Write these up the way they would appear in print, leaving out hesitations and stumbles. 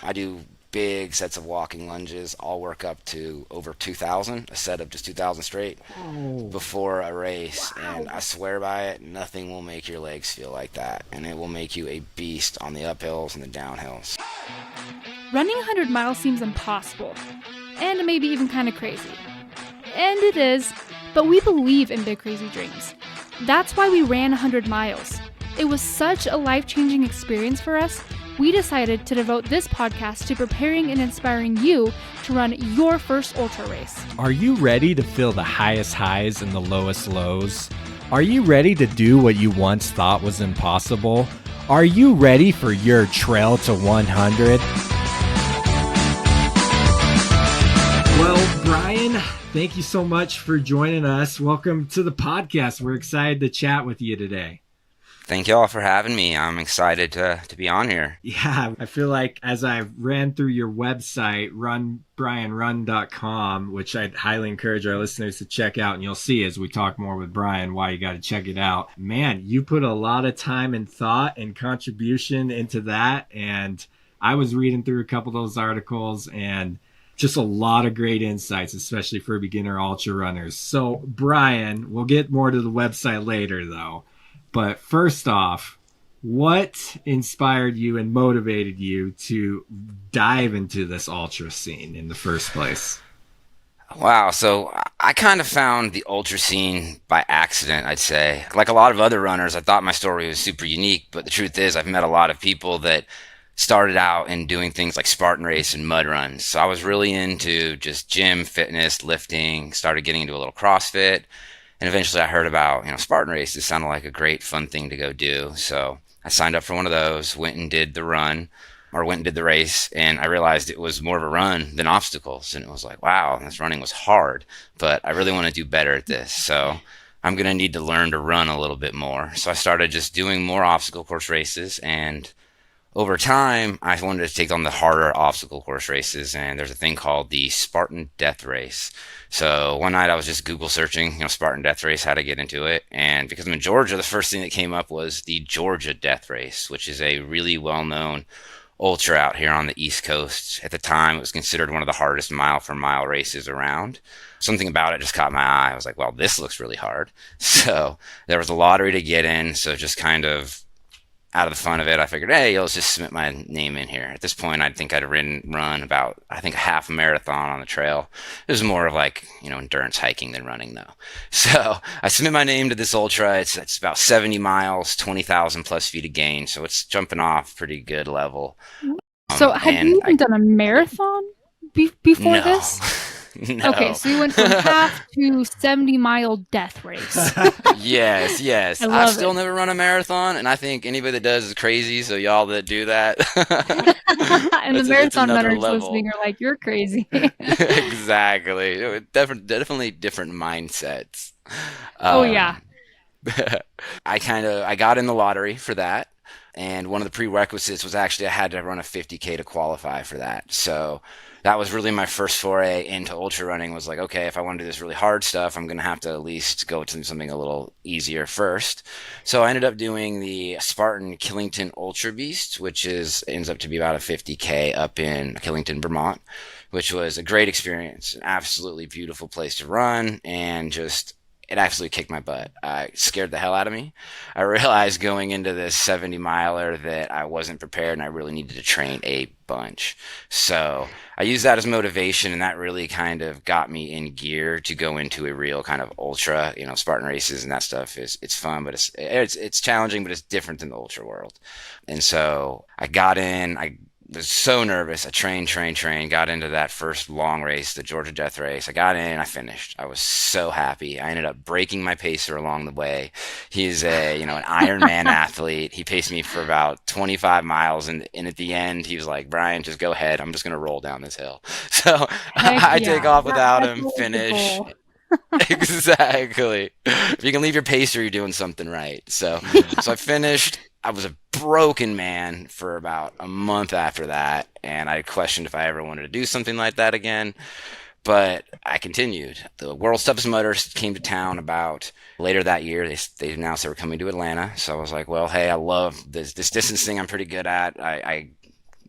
I do big sets of walking lunges. I'll work up to over 2,000, a set of just 2,000 straight Oh, before a race. And wow. I swear by it, nothing will make your legs feel like that. And it will make you a beast on the uphills and the downhills. Running 100 miles seems impossible, and maybe even kind of crazy. And it is, but we believe in big crazy dreams. That's why we ran 100 miles. It was such a life-changing experience for us, we decided to devote this podcast to preparing and inspiring you to run your first ultra race. Are you ready to feel the highest highs and the lowest lows? Are you ready to do what you once thought was impossible? Are you ready for your trail to 100? Well, Bryan, thank you so much for joining us. Welcome to the podcast. We're excited to chat with you today. Thank you all for having me. I'm excited to be on here. Yeah, I feel like as I ran through your website, bryanrun.com, which I'd highly encourage our listeners to check out, and you'll see as we talk more with Bryan why you got to check it out. Man, you put a lot of time and thought and contribution into that, and I was reading through a couple of those articles and just a lot of great insights, especially for beginner ultra runners. So, Bryan, we'll get more to the website later, though. But first off, what inspired you and motivated you to dive into this ultra scene in the first place? Wow, so I kind of found the ultra scene by accident, I'd say. Like a lot of other runners, I thought my story was super unique, but the truth is I've met a lot of people that started out in doing things like Spartan race and mud runs. So I was really into just gym, fitness, lifting, started getting into a little CrossFit, and eventually I heard about, Spartan races sounded like a great fun thing to go do. So I signed up for one of those, went and did the run or went and did the race, and I realized it was more of a run than obstacles. And it was like, wow, this running was hard, but I really want to do better at this. So I'm going to need to learn to run a little bit more. So I started just doing more obstacle course races, and over time, I wanted to take on the harder obstacle course races, and there's a thing called the Spartan Death Race. So one night I was just Google searching, Spartan Death Race, how to get into it, and because I'm in Georgia, the first thing that came up was the Georgia Death Race, which is a really well-known ultra out here on the East Coast. At the time, it was considered one of the hardest mile-for-mile races around. Something about it just caught my eye. I was like, well, this looks really hard. So there was a lottery to get in, so just kind of out of the fun of it, I figured, hey, let's just submit my name in here. At this point, I think I'd run about, I think, a half a marathon on the trail. It was more of like, endurance hiking than running, though. So I submit my name to this ultra. It's about 70 miles, 20,000 plus feet of gain. So it's jumping off pretty good level. So had you even done a marathon before No. this? No. Okay, so you went from half to 70-mile death race. Yes. I I've love still it. never run a marathon, and I think anybody that does is crazy. So y'all that do that, And the it's marathon another runners level. listening are like, you're crazy. Exactly. Definitely different mindsets. Oh, Um, yeah. I got in the lottery for that, and one of the prerequisites was actually I had to run a 50K to qualify for that. So that was really my first foray into ultra running. Was like, okay, if I want to do this really hard stuff, I'm gonna have to at least go to something a little easier first. So I ended up doing the Spartan Killington Ultra Beast, which ends up to be about a 50K up in Killington, Vermont, which was a great experience, an absolutely beautiful place to run, and just it absolutely kicked my butt. It scared the hell out of me. I realized going into this 70 miler that I wasn't prepared and I really needed to train a bunch. So I used that as motivation, and that really kind of got me in gear to go into a real kind of ultra, Spartan races and that stuff it's fun, but it's challenging, but it's different than the ultra world. And so I got in, I was so nervous. I trained, got into that first long race, the Georgia Death Race. I got in, I finished. I was so happy. I ended up breaking my pacer along the way. He's an Ironman athlete. He paced me for about 25 miles, and at the end, he was like, Bryan, just go ahead. I'm just going to roll down this hill. So Heck I yeah. take off without That's him, always the finish. goal. Exactly. If you can leave your pacer, you're doing something right. So I finished. I was a broken man for about a month after that, and I questioned if I ever wanted to do something like that again. But I continued. The World's Toughest Mudders came to town about later that year. They announced they were coming to Atlanta. So I was like, well, hey, I love this distance thing I'm pretty good at. I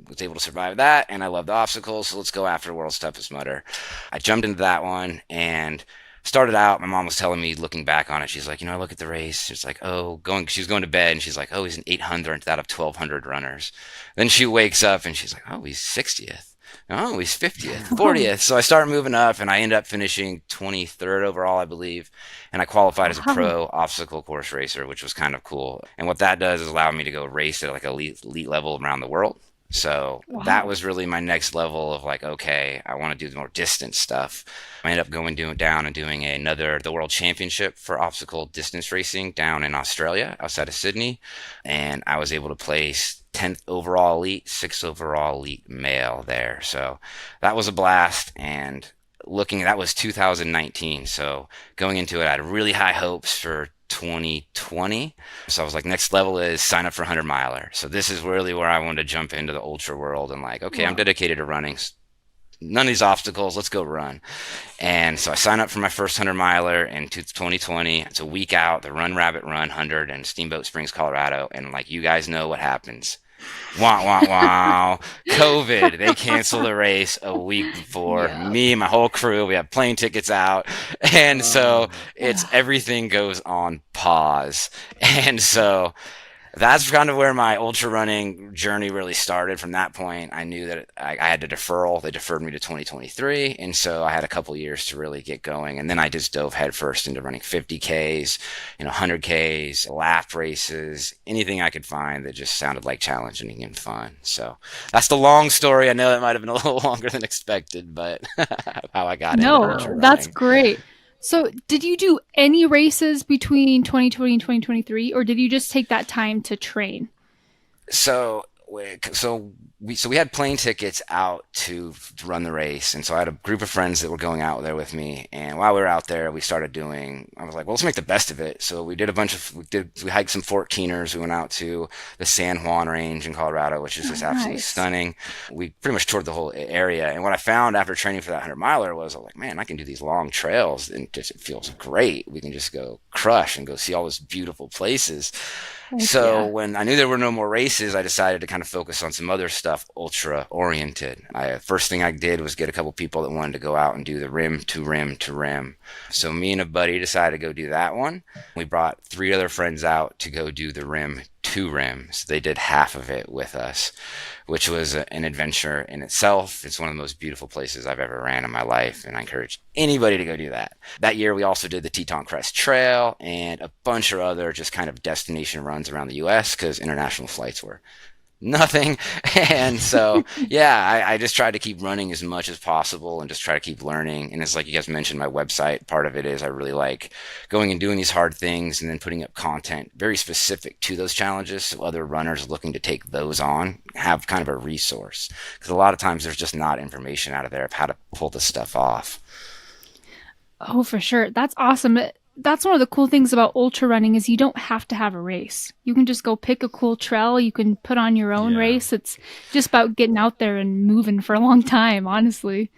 was able to survive that, and I loved obstacles, so let's go after World's Toughest Mudder. I jumped into that one and started out. My mom was telling me, looking back on it, she's like, I look at the race. She's like, she was going to bed, and she's like, he's an 800th out of 1,200 runners. Then she wakes up and she's like, he's 60th. Oh, he's 50th, 40th. So I started moving up, and I ended up finishing 23rd overall, I believe. And I qualified as a pro obstacle course racer, which was kind of cool. And what that does is allow me to go race at like elite level around the world. So that was really my next level of like, okay, I want to do more distance stuff. I ended up down and doing the World Championship for obstacle distance racing down in Australia, outside of Sydney. And I was able to place 10th overall elite, 6th overall elite male there. So that was a blast. And that was 2019. So going into it, I had really high hopes for 2020. So I was like, next level is sign up for 100 miler. So this is really where I wanted to jump into the ultra world and like, okay, I'm dedicated to running. None of these obstacles, let's go run. And so I signed up for my first 100 miler in 2020. It's a week out, the Run Rabbit Run 100 in Steamboat Springs, Colorado. And like, you guys know what happens. Wah, wah, wah. COVID. They canceled the race a week before. Yeah. Me and my whole crew, we have plane tickets out. And so everything goes on pause. And so that's kind of where my ultra running journey really started. From that point, I knew that I had a deferral. They deferred me to 2023. And so I had a couple years to really get going. And then I just dove headfirst into running 50Ks, 100Ks, lap races, anything I could find that just sounded like challenging and fun. So that's the long story. I know that might have been a little longer than expected, but how I got into ultra running. That's great. So did you do any races between 2020 and 2023, or did you just take that time to train? So we had plane tickets out to run the race. And so I had a group of friends that were going out there with me. And while we were out there, I was like, well, let's make the best of it. So we did we hiked some 14ers. We went out to the San Juan range in Colorado, which is just absolutely stunning. We pretty much toured the whole area. And what I found after training for that 100 miler was I was like, man, I can do these long trails and it feels great. We can just go crush and go see all those beautiful places. When I knew there were no more races, I decided to kind of focus on some other stuff, ultra oriented. First thing I did was get a couple people that wanted to go out and do the rim to rim to rim. So me and a buddy decided to go do that one. We brought 3 other friends out to go do the rim to rim. So they did half of it with us, which was an adventure in itself. It's one of the most beautiful places I've ever ran in my life, and I encourage anybody to go do that. That year, we also did the Teton Crest Trail and a bunch of other just kind of destination runs around the U.S. because international flights were nothing. And so, I just tried to keep running as much as possible and just try to keep learning. And it's like you guys mentioned, my website, part of it is I really like going and doing these hard things and then putting up content very specific to those challenges so other runners looking to take those on have kind of a resource. Because a lot of times there's just not information out of there of how to pull this stuff off. Oh, for sure. That's awesome. That's one of the cool things about ultra running is you don't have to have a race. You can just go pick a cool trail. You can put on your own race. It's just about getting out there and moving for a long time, honestly.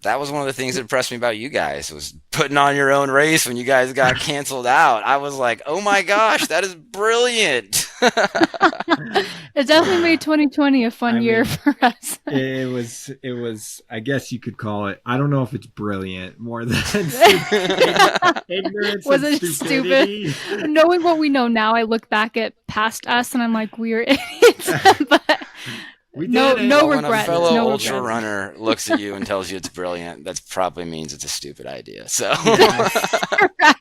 That was one of the things that impressed me about you guys was putting on your own race when you guys got canceled out. I was like, oh my gosh, that is brilliant. It definitely made 2020 a fun year for us. It was, I guess you could call it, I don't know if it's brilliant more than ignorance. Was it stupid? Knowing what we know now, I look back at past us and I'm like, we were idiots. But no regrets. When a fellow ultra runner looks at you and tells you it's brilliant, that probably means it's a stupid idea. So right.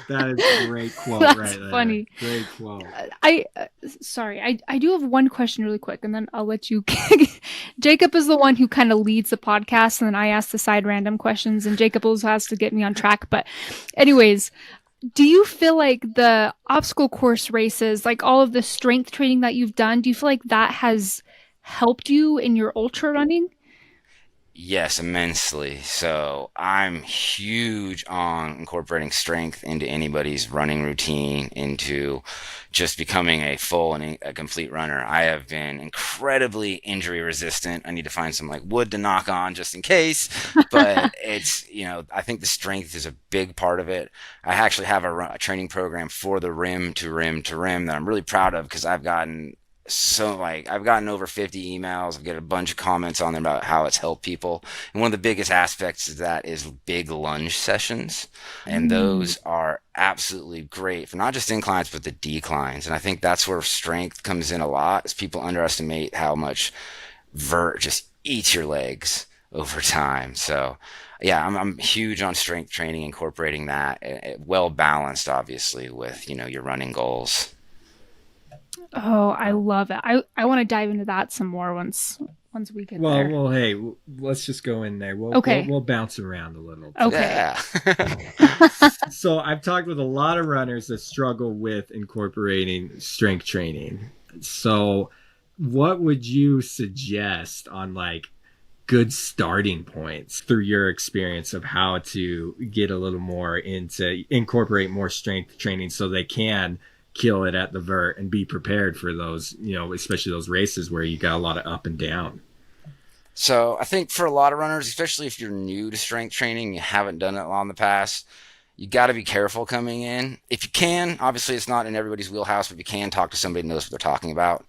That is a great quote. That's right there. Funny. Great quote. I do have one question really quick, and then I'll let you. Jacob is the one who kind of leads the podcast, and then I ask the side random questions, and Jacob also has to get me on track. But, anyways. Do you feel like the obstacle course races, like all of the strength training that you've done, do you feel like that has helped you in your ultra running? Yes, immensely. So I'm huge on incorporating strength into anybody's running routine, into just becoming a full and a complete runner. I have been incredibly injury resistant. I need to find some like wood to knock on just in case, but it's, I think the strength is a big part of it. I actually have a training program for the rim to rim to rim that I'm really proud of because I've gotten so like I've gotten over 50 emails. I've got a bunch of comments on there about how it's helped people. And one of the biggest aspects of that is big lunge sessions. And Mm. those are absolutely great for not just inclines, but the declines. And I think that's where strength comes in a lot, is people underestimate how much vert just eats your legs over time. So yeah, I'm huge on strength training, incorporating that, well balanced, obviously, with, your running goals. Oh, I love it. I want to dive into that some more once we get Well, there. well, hey, let's just go in there. Okay. We'll bounce around a little too. Okay. Yeah. So I've talked with a lot of runners that struggle with incorporating strength training. So what would you suggest on like good starting points through your experience of how to get a little more into incorporate more strength training so they can kill it at the vert and be prepared for those, especially those races where you got a lot of up and down. So I think for a lot of runners, especially if you're new to strength training, you haven't done it long in the past, you got to be careful coming in. If you can, obviously it's not in everybody's wheelhouse, but if you can, talk to somebody who knows what they're talking about.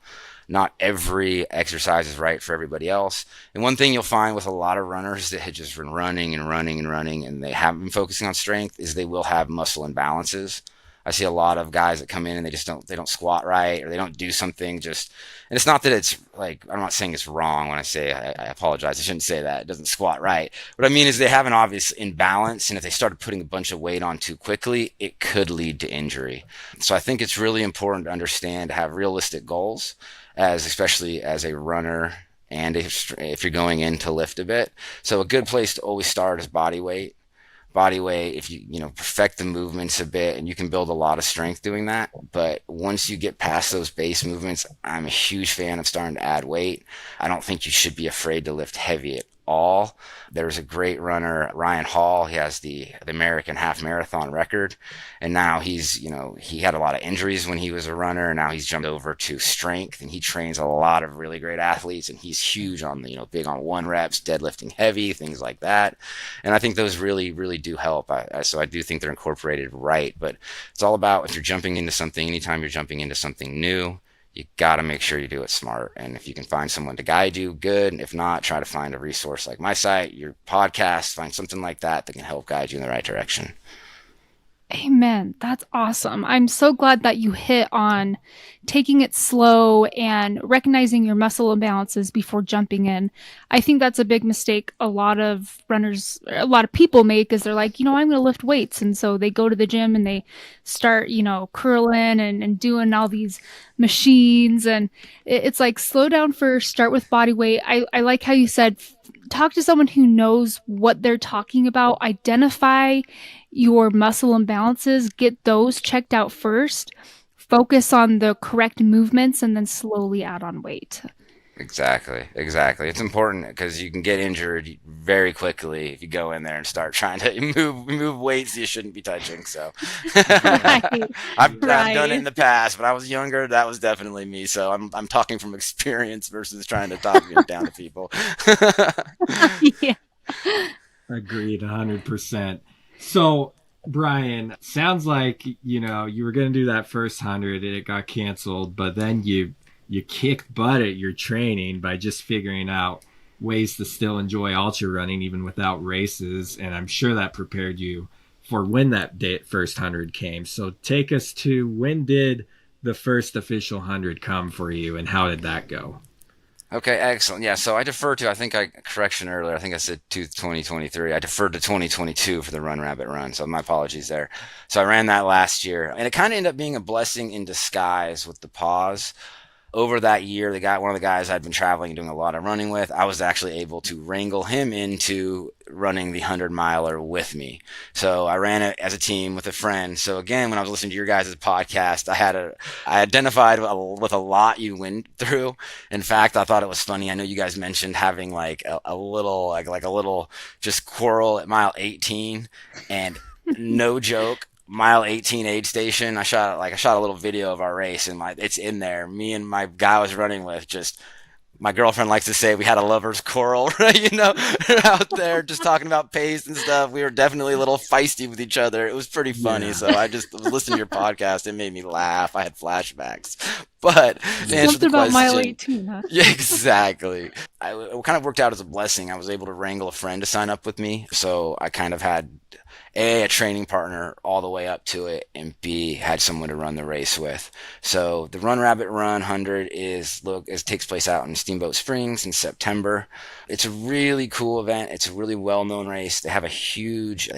Not every exercise is right for everybody else. And one thing you'll find with a lot of runners that have just been running and running and running and they haven't been focusing on strength is they will have muscle imbalances. I see a lot of guys that come in and they don't squat right, or they don't do something just, and it's not that it's like, I'm not saying it's wrong when I say, I apologize. I shouldn't say that. It doesn't squat right. What I mean is they have an obvious imbalance. And if they started putting a bunch of weight on too quickly, it could lead to injury. So I think it's really important to understand, to have realistic goals, especially as a runner, and if you're going in to lift a bit. So a good place to always start is body weight. Body weight, if you perfect the movements a bit, and you can build a lot of strength doing that. But once you get past those base movements, I'm a huge fan of starting to add weight. I don't think you should be afraid to lift heavy at all. There's a great runner, Ryan Hall. He has the American half marathon record, and now he had a lot of injuries when he was a runner, and now he's jumped over to strength, and he trains a lot of really great athletes, and he's huge on big on one reps, deadlifting heavy, things like that. And I think those really, really do help. So I do think they're incorporated right, but it's all about, if you're jumping into something, anytime you're jumping into something new, you got to make sure you do it smart. And if you can find someone to guide you, good. And if not, try to find a resource like my site, your podcast, find something like that can help guide you in the right direction. Amen. That's awesome. I'm so glad that you hit on taking it slow and recognizing your muscle imbalances before jumping in. I think that's a big mistake a lot of runners, a lot of people make, is they're like, I'm going to lift weights. And so they go to the gym and they start, curling and doing all these machines. And it's like, slow down first, start with body weight. I like how you said, talk to someone who knows what they're talking about, identify your muscle imbalances, get those checked out first, focus on the correct movements, and then slowly add on weight. Exactly. It's important because you can get injured very quickly if you go in there and start trying to move weights you shouldn't be touching. So Right. I've done it in Right. the past. When I was younger, that was definitely me. So I'm talking from experience versus trying to talk down to people. Yeah. Agreed, 100%. So, Brian, sounds like you were going to do that first 100 and it got canceled, but then you kicked butt at your training by just figuring out ways to still enjoy ultra running even without races, and I'm sure that prepared you for when that first 100 came. So, take us to, when did the first official 100 come for you, and how did that go? Okay, excellent. Yeah, so I deferred to, I think correction earlier, I think I said 2023. I deferred to 2022 for the Run Rabbit Run, so my apologies there. So I ran that last year, and it kind of ended up being a blessing in disguise with the pause. Over that year, one of the guys I'd been traveling and doing a lot of running with, I was actually able to wrangle him into running the 100 miler with me. So I ran it as a team with a friend. So again, when I was listening to your guys' podcast, I identified with a lot you went through. In fact, I thought it was funny. I know you guys mentioned having like a little, like a little just quarrel at mile 18, and no joke, mile 18 aid station, I shot a little video of our race, and it's in there. Me and my guy I was running with just My girlfriend likes to say we had a lover's quarrel, right? Out there just talking about pace and stuff. We were definitely a little feisty with each other. It was pretty funny. Yeah. So I just was listening to your podcast. It made me laugh. I had flashbacks. But to answer the Something about mile question, 18, huh? yeah, exactly. It kind of worked out as a blessing. I was able to wrangle a friend to sign up with me. So I kind of had a training partner all the way up to it, and B, had someone to run the race with. So the Run Rabbit Run 100 takes place out in Steamboat Springs in September. It's a really cool event. It's a really well-known race. They have a huge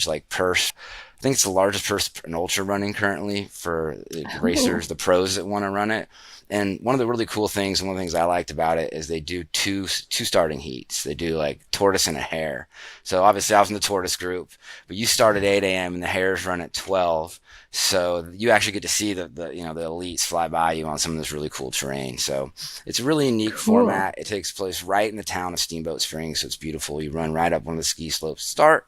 like purse. I think it's the largest purse in ultra running currently for the racers, the pros that want to run it. And one of the really cool things, and one of the things I liked about it, is they do two starting heats. They do like tortoise and a hare. So obviously I was in the tortoise group, but you start at 8 a.m. and the hares run at 12. So you actually get to see the elites fly by you on some of this really cool terrain. So it's a really unique format. It takes place right in the town of Steamboat Springs, so it's beautiful. You run right up one of the ski slopes to start.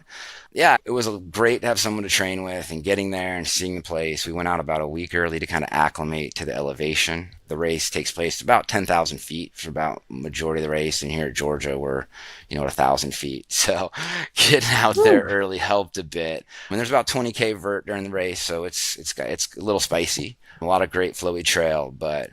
Yeah, it was great to have someone to train with, and getting there and seeing the place. We went out about a week early to kind of acclimate to the elevation. The race takes place about 10,000 feet for about majority of the race, and here at Georgia we're at 1,000 feet. So getting out there early helped a bit. There's about 20K vert during the race, so it's a little spicy. A lot of great flowy trail, but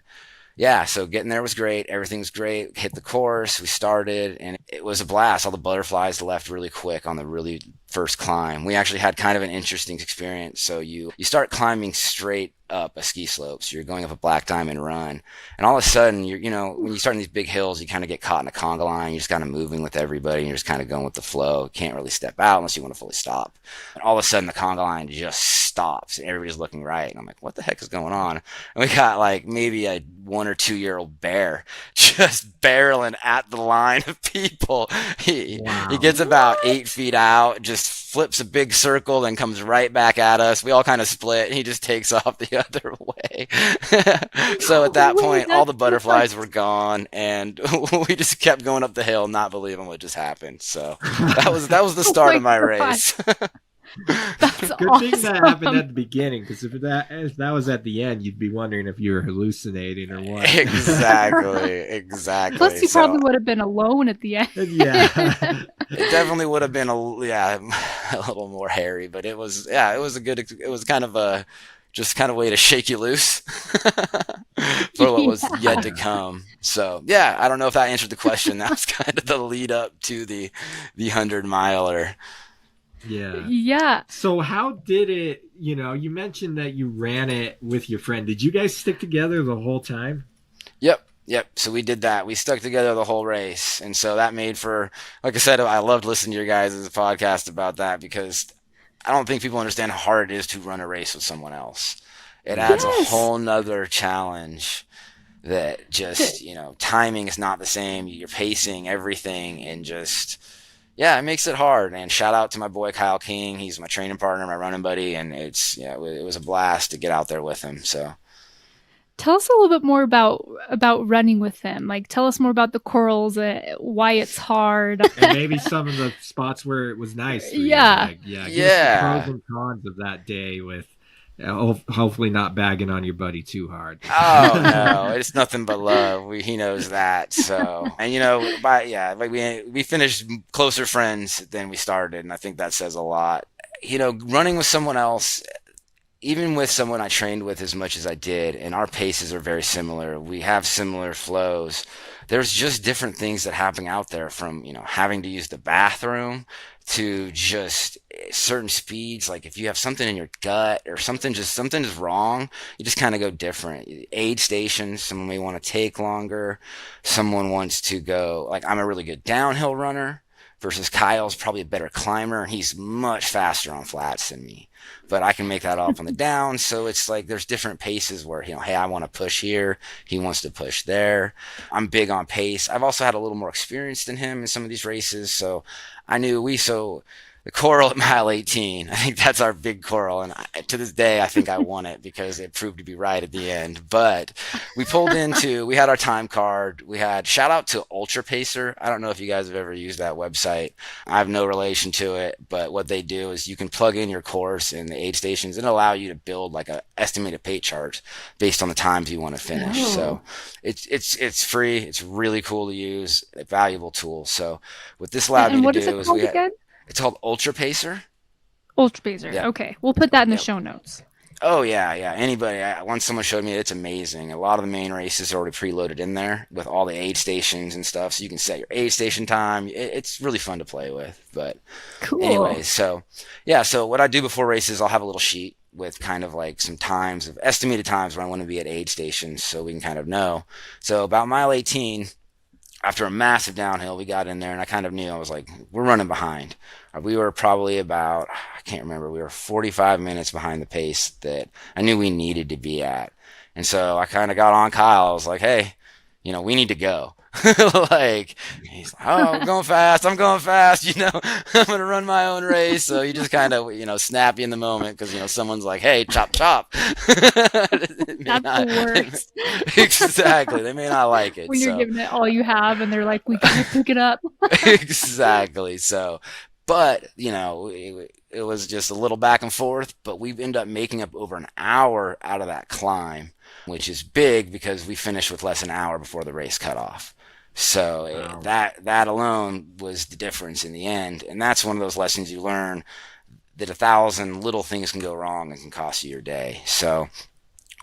yeah, so getting there was great. Everything was great. Hit the course. We started, and it was a blast. All the butterflies left really quick on the really first climb. We actually had kind of an interesting experience. So you start climbing straight up a ski slope. So you're going up a black diamond run, and all of a sudden when you start in these big hills, you kind of get caught in a conga line. You're just kind of moving with everybody, and you're just kind of going with the flow. You can't really step out unless you want to fully stop. And all of a sudden the conga line just stops, and everybody's looking right. And I'm like, what the heck is going on? And we got like maybe a 1 or 2 year old bear just barreling at the line of people. He gets about 8 feet out, just flips a big circle, then comes right back at us. We all kind of split, and he just takes off the other way. So at that point, all the butterflies were gone, and we just kept going up the hill, not believing what just happened. So that was the start of my race. That's Good awesome. thing that happened at the beginning, because if that was at the end, you'd be wondering if you were hallucinating or what. Exactly. Plus, you probably would have been alone at the end. Yeah. It definitely would have been a little more hairy, but it was kind of a way to shake you loose for what was yet to come. So yeah, I don't know if that answered the question. That was kind of the lead up to the 100-miler. Yeah. Yeah. So how did it, you mentioned that you ran it with your friend. Did you guys stick together the whole time? Yep. So we did that. We stuck together the whole race. And so that made for, like I said, I loved listening to your guys' podcast about that, because I don't think people understand how hard it is to run a race with someone else. It adds a whole nother challenge that just, timing is not the same. You're pacing everything, and just, it makes it hard. And shout out to my boy Kyle King. He's my training partner, my running buddy, and it was a blast to get out there with him. So tell us a little bit more about running with him. Like, tell us more about the corals, why it's hard, and maybe some of the spots where it was nice. For Yeah. you. Give us some pros and cons of that day, with hopefully not bagging on your buddy too hard. Oh no, it's nothing but love. He knows that. So, and we finished closer friends than we started, and I think that says a lot. Running with someone else, even with someone I trained with as much as I did, and our paces are very similar. We have similar flows. There's just different things that happen out there, from having to use the bathroom to just certain speeds. Like if you have something in your gut or something is wrong, you just kind of go different. Aid stations, someone may want to take longer. Someone wants to go, like, I'm a really good downhill runner versus Kyle's probably a better climber, and he's much faster on flats than me, but I can make that up on the down. So it's like there's different paces where, hey, I want to push here, he wants to push there. I'm big on pace. I've also had a little more experience than him in some of these races, so I knew the coral at mile 18. I think that's our big coral. And to this day, I think I won it because it proved to be right at the end. But we had our time card. We had shout out to Ultra Pacer. I don't know if you guys have ever used that website. I have no relation to it, but what they do is you can plug in your course in the aid stations and allow you to build like a estimated pay chart based on the times you want to finish. Oh. So it's free. It's really cool to use, a valuable tool. So what this allowed me And to what is do it is called again? it's called Ultra Pacer. Ultra Baser. Yeah. Okay, we'll put that in the Yep. show notes. Oh yeah. Anybody, once someone showed me it, it's amazing. A lot of the main races are already preloaded in there with all the aid stations and stuff, so you can set your aid station time. It's really fun to play with. But Cool. anyways, so yeah. So what I do before races, I'll have a little sheet with kind of like some times of estimated times when I want to be at aid stations, so we can kind of know. So about mile 18. After a massive downhill, we got in there, and I kind of knew I was like, we're running behind. We were probably about, I can't remember, we were 45 minutes behind the pace that I knew we needed to be at. And so I kind of got on Kyle. I was like, hey, we need to go. Like, he's like, oh, I'm going fast, I'm going to run my own race. So you just kind of, snappy in the moment because, someone's like, hey, chop, chop. That's the worst. Exactly. They may not like it. When you're So. giving it all you have and they're like, we gotta pick it up. Exactly. So, but it was just a little back and forth, but we ended up making up over an hour out of that climb, which is big because we finished with less than an hour before the race cut off. So Wow. that alone was the difference in the end, and that's one of those lessons you learn, that 1,000 little things can go wrong and can cost you your day. So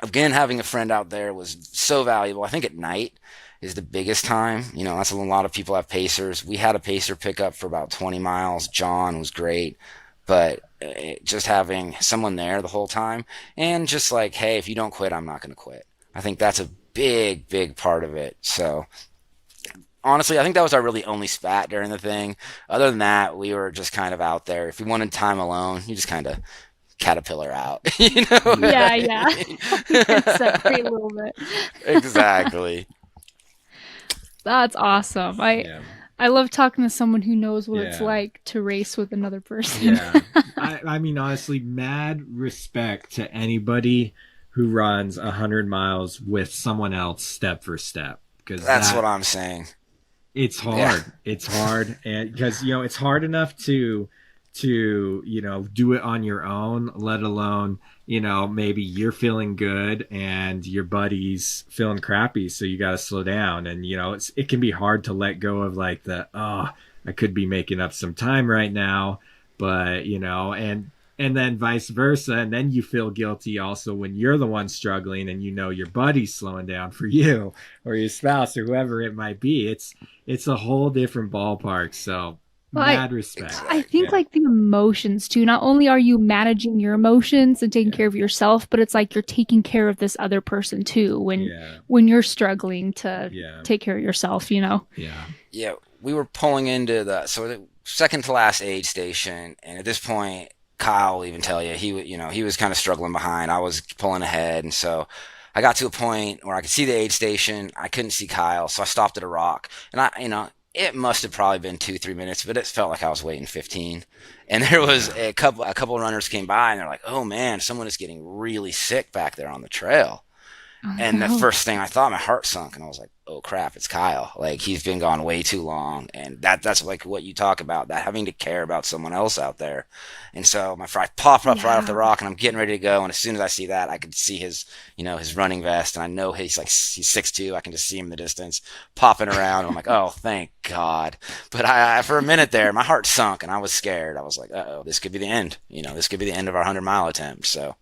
again, having a friend out there was so valuable. I think at night is the biggest time. That's when a lot of people have pacers. We had a pacer pickup for about 20 miles. John was great, but just having someone there the whole time, and just like, hey, if you don't quit, I'm not going to quit. I think that's a big, big part of it. So honestly, I think that was our really only spat during the thing. Other than that, we were just kind of out there. If we wanted time alone, you just kind of caterpillar out, Yeah. Separate a little bit. Exactly. That's awesome. Yeah. I love talking to someone who knows what it's Yeah. like to race with another person. Yeah. I mean, honestly, mad respect to anybody who runs 100 miles with someone else step for step, because That's what I'm saying. it's hard. Yeah. It's hard, and because it's hard enough to do it on your own, let alone maybe you're feeling good and your buddy's feeling crappy, so you got to slow down. And it can be hard to let go of like I could be making up some time right now, but and then vice versa, and then you feel guilty also when you're the one struggling and your buddy's slowing down for you, or your spouse, or whoever it might be. It's a whole different ballpark. So Well, mad respect. I think Yeah. like the emotions too. Not only are you managing your emotions and taking care of yourself, but it's like you're taking care of this other person too when you're struggling to take care of yourself, Yeah. Yeah, we were pulling into the second to last aid station, and at this point, Kyle will even tell you he was kind of struggling behind. I was pulling ahead, and so I got to a point where I could see the aid station. I couldn't see Kyle, so I stopped at a rock, and it must have probably been 2-3 minutes, but it felt like I was waiting 15. And there was a couple of runners came by, and they're like, "Oh man, someone is getting really sick back there on the trail." Oh, And the no. first thing I thought, my heart sunk, and I was like, "Oh crap, it's Kyle! Like he's been gone way too long." And that's like what you talk about, that having to care about someone else out there. And so my fry popped up right off the rock, and I'm getting ready to go. And as soon as I see that, I could see his running vest, and I know he's 6'2". I can just see him in the distance popping around. And I'm like, "Oh, thank God!" But I for a minute there, my heart sunk, and I was scared. I was like, "Uh-oh, this could be the end. This could be the end of our 100-mile attempt." So.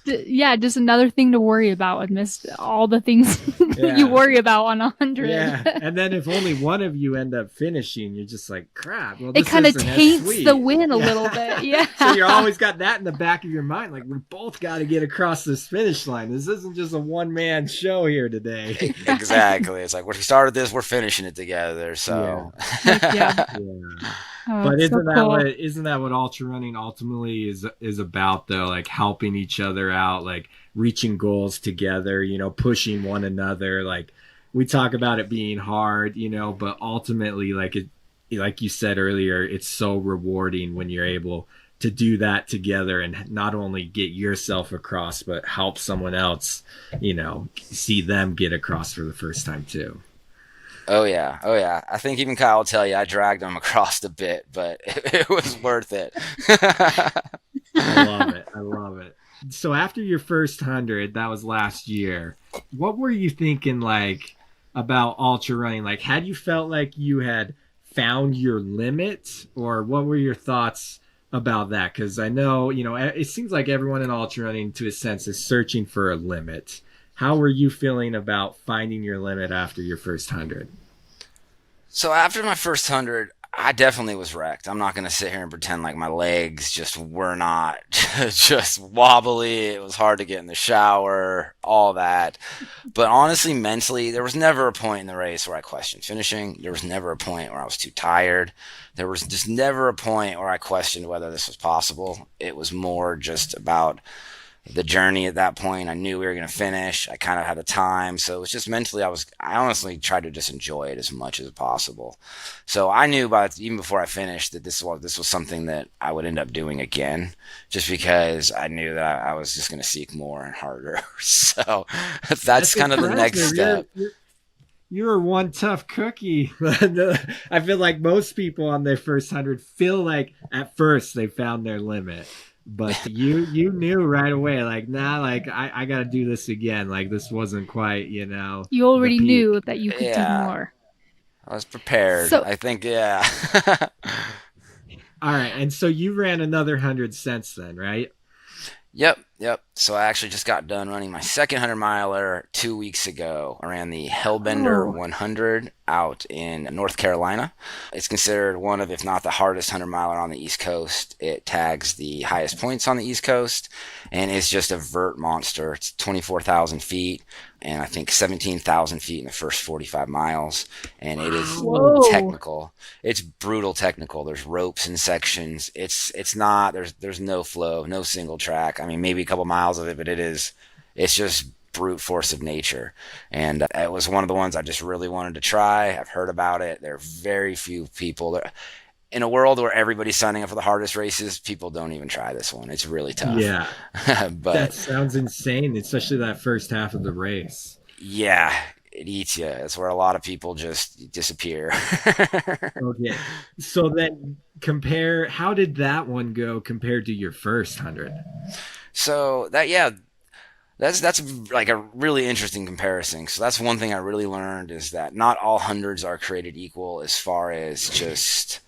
Yeah, just another thing to worry about amidst all the things that you Yeah. worry about on 100. Yeah, and then if only one of you end up finishing, you're just like, crap. Well, It this kind of isn't as taints sweet. the win a Yeah. little bit. Yeah. So you're always got that in the back of your mind, like we both got to get across this finish line. This isn't just a one-man show here today. Exactly. It's like, we started this, we're finishing it together. So, Yeah. Yeah. Oh, But it's so cool. isn't that what ultra running ultimately is about though? Like helping each other out, like reaching goals together, pushing one another. Like we talk about it being hard, but ultimately like like you said earlier, it's so rewarding when you're able to do that together and not only get yourself across, but help someone else, see them get across for the first time too. Oh yeah, oh yeah. I think even Kyle will tell you I dragged him across a bit, but it was worth it. I love it. I love it. So after your first 100, that was last year. What were you thinking like about ultra running? Like, had you felt like you had found your limit, or what were your thoughts about that? Because I know, it seems like everyone in ultra running, to a sense, is searching for a limit. How were you feeling about finding your limit after your first 100? So after my first 100, I definitely was wrecked. I'm not going to sit here and pretend like my legs just were not just wobbly. It was hard to get in the shower, all that. But honestly, mentally, there was never a point in the race where I questioned finishing. There was never a point where I was too tired. There was just never a point where I questioned whether this was possible. It was more just about the journey at that point. I knew we were going to finish. I kind of had the time. So it was just mentally, I honestly tried to just enjoy it as much as possible. So I knew even before I finished that this was something that I would end up doing again, just because I knew that I was just going to seek more and harder. So that's That's kind of the next impressive. step. You're one tough cookie. I feel like most people on their first 100 feel like at first they found their limit. But you knew right away, like, nah, like I gotta do this again. Like this wasn't quite, You the already peak. knew that you could do Yeah, more. I was prepared. So, I think, yeah. All right, and so you ran another 100 since then, right? Yep, yep. So I actually just got done running my second 100 miler 2 weeks ago. I ran the Hellbender oh, 100 out in North Carolina. It's considered one of, if not the hardest 100 miler on the East Coast. It tags the highest points on the East Coast and is just a vert monster. It's 24,000 feet and I think 17,000 feet in the first 45 miles. And it is whoa. technical. It's brutal technical. There's ropes and sections. It's not, there's no flow, no single track. I mean, maybe a couple miles of it, but it's just brute force of nature. And it was one of the ones I just really wanted to try. I've heard about it. There are very few people that, in a world where everybody's signing up for the hardest races, people don't even try this one. It's really tough. Yeah, that But sounds insane, especially that first half of the race. yeah, it eats you. It's where a lot of people just disappear. Okay, so then compare. How did that one go compared to your first 100? So that, yeah, that's like a really interesting comparison. So that's one thing I really learned, is that not all hundreds are created equal as far as just,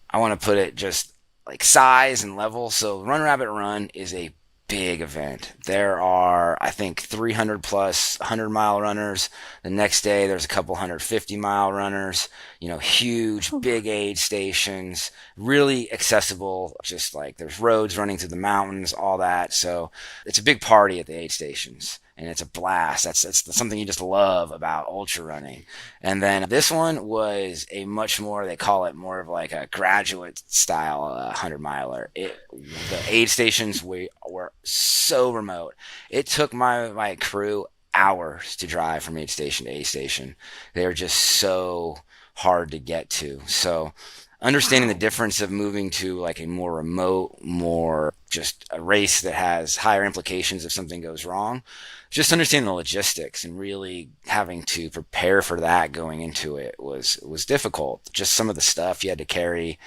I want to put it just like size and level. So Run Rabbit Run is a big event. There are, I think, 300 plus 100-mile runners. The next day, there's a couple 150-mile runners. Huge, big aid stations, really accessible. Just like there's roads running through the mountains, all that. So it's a big party at the aid stations. And it's a blast. That's something you just love about ultra running. And then this one was a much more, they call it more of like a graduate style 100-miler. The aid stations were so remote. It took my crew hours to drive from aid station to aid station. They were just so hard to get to. So understanding the difference of moving to like a more remote, more just a race that has higher implications if something goes wrong, just understanding the logistics and really having to prepare for that going into it was difficult. Just some of the stuff you had to carry.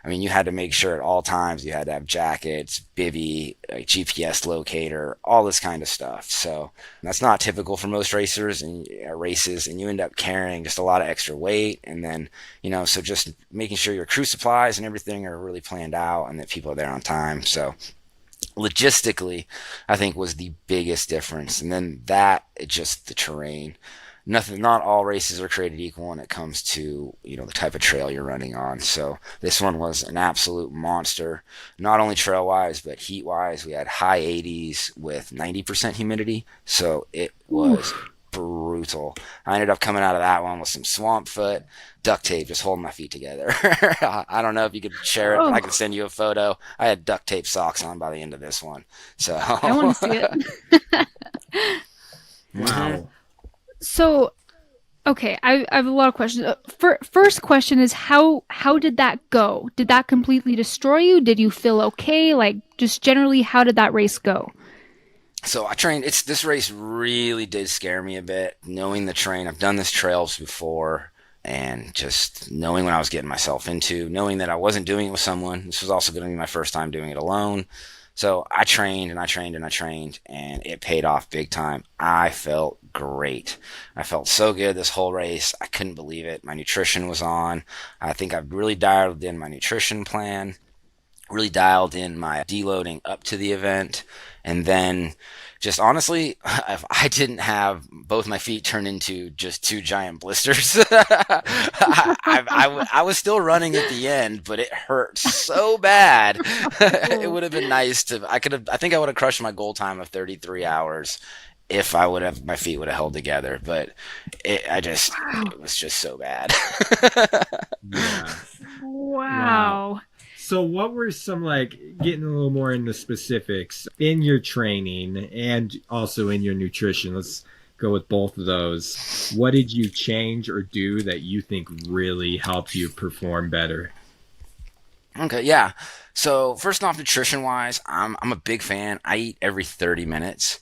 I mean, you had to make sure at all times you had to have jackets, bivy, a GPS locator, all this kind of stuff. So that's not typical for most racers and races, and you end up carrying just a lot of extra weight. And then, so just making sure your crew supplies and everything are really planned out and that people are there on time. So logistically, I think was the biggest difference. And then just the terrain. Not all races are created equal when it comes to, the type of trail you're running on. So this one was an absolute monster, not only trail wise, but heat wise. We had high 80s with 90% humidity. So it was brutal. I ended up coming out of that one with some swamp foot, duct tape, just holding my feet together. I don't know if you could share it, but I could send you a photo. I had duct tape socks on by the end of this one. So I want to see it. Wow. So, Okay, I have a lot of questions. First question is how did that go? Did that completely destroy you? Did you feel okay? Like just generally, how did that race go? So I trained. This race really did scare me a bit. Knowing the terrain, I've done this trails before, and just knowing what I was getting myself into, knowing that I wasn't doing it with someone. This was also going to be my first time doing it alone. So I trained and I trained and I trained, and it paid off big time. I felt great. I felt so good this whole race. I couldn't believe it. My nutrition was on. I think I've really dialed in my nutrition plan, really dialed in my deloading up to the event. And then just honestly, if I didn't have both my feet turn into just two giant blisters, I was still running at the end, but it hurt so bad. It would have been nice to, I think I would have crushed my goal time of 33 hours if my feet would have held together, but it was just so bad. Yeah. Wow. Wow. So what were some, like, getting a little more into specifics in your training and also in your nutrition? Let's go with both of those. What did you change or do that you think really helped you perform better? Okay, yeah. So first off, nutrition wise, I'm a big fan. I eat every 30 minutes.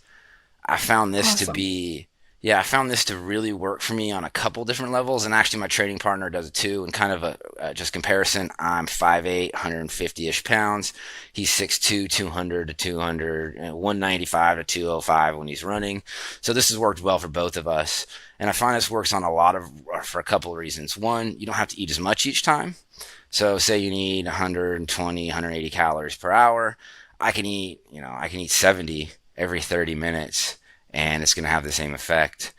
I found this to Awesome. be, yeah, I found this to really work for me on a couple different levels. And actually, my training partner does it too. And kind of a just comparison, I'm 5'8", 150-ish pounds. He's 6'2", 200 to 200, 195 to 205 when he's running. So this has worked well for both of us. And I find this works on for a couple of reasons. One, you don't have to eat as much each time. So say you need 120, 180 calories per hour. I can eat 70 every 30 minutes, and it's going to have the same effect.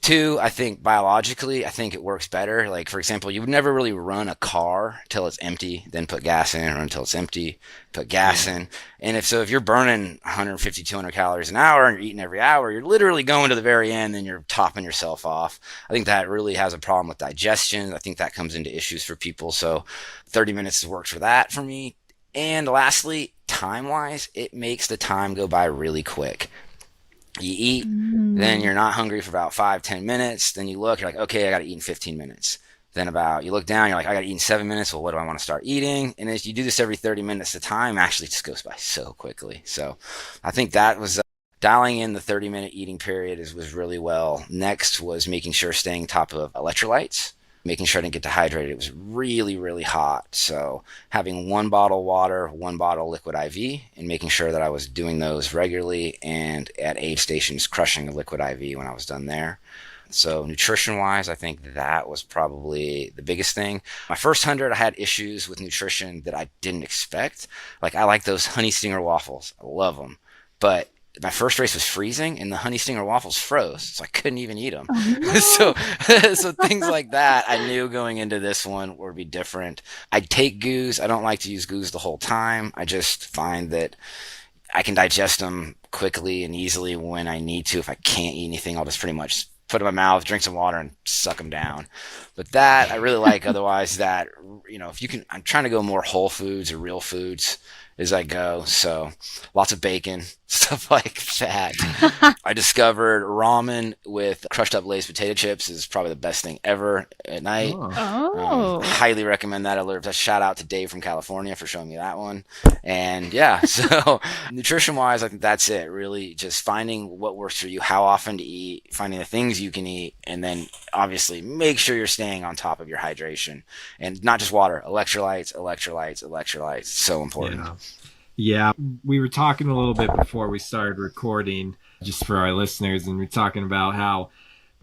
Two, I think biologically, I think it works better. Like, for example, you would never really run a car till it's empty, then put gas in, run until it's empty, put gas Yeah. in. And if you're burning 150, 200 calories an hour and you're eating every hour, you're literally going to the very end and you're topping yourself off. I think that really has a problem with digestion. I think that comes into issues for people. So 30 minutes has worked for that for me. And lastly, time wise, it makes the time go by really quick. You eat, then Mm. you're not hungry for about 5, 10 minutes. Then you look, you're like, okay, I got to eat in 15 minutes. Then you look down, you're like, I got to eat in 7 minutes. Well, what do I want to start eating? And as you do this every 30 minutes, the time actually just goes by so quickly. So I think that was dialing in the 30-minute eating period was really well. Next was making sure staying top of electrolytes, making sure I didn't get dehydrated. It was really, really hot. So having one bottle water, one bottle liquid IV, and making sure that I was doing those regularly and at aid stations crushing the liquid IV when I was done there. So nutrition wise, I think that was probably the biggest thing. My first 100, I had issues with nutrition that I didn't expect. Like I like those honey stinger waffles. I love them. But my first race was freezing and the honey stinger waffles froze. So I couldn't even eat them. Oh so, no. so things like that, I knew going into this one would be different. I'd take goos. I don't like to use goos the whole time. I just find that I can digest them quickly and easily when I need to. If I can't eat anything, I'll just pretty much put them in my mouth, drink some water, and suck them down. But that I really like. Otherwise, if you can, I'm trying to go more whole foods or real foods as I go. So lots of bacon, stuff like that. I discovered ramen with crushed up Lay's potato chips is probably the best thing ever at night. Oh, Oh. Highly recommend that. A shout out to Dave from California for showing me that one. And yeah, so nutrition wise, I think that's it. Really just finding what works for you, how often to eat, finding the things you can eat, and then obviously make sure you're staying on top of your hydration and not just water, electrolytes, electrolytes, electrolytes. So important. yeah. Yeah, we were talking a little bit before we started recording, just for our listeners, and we're talking about how,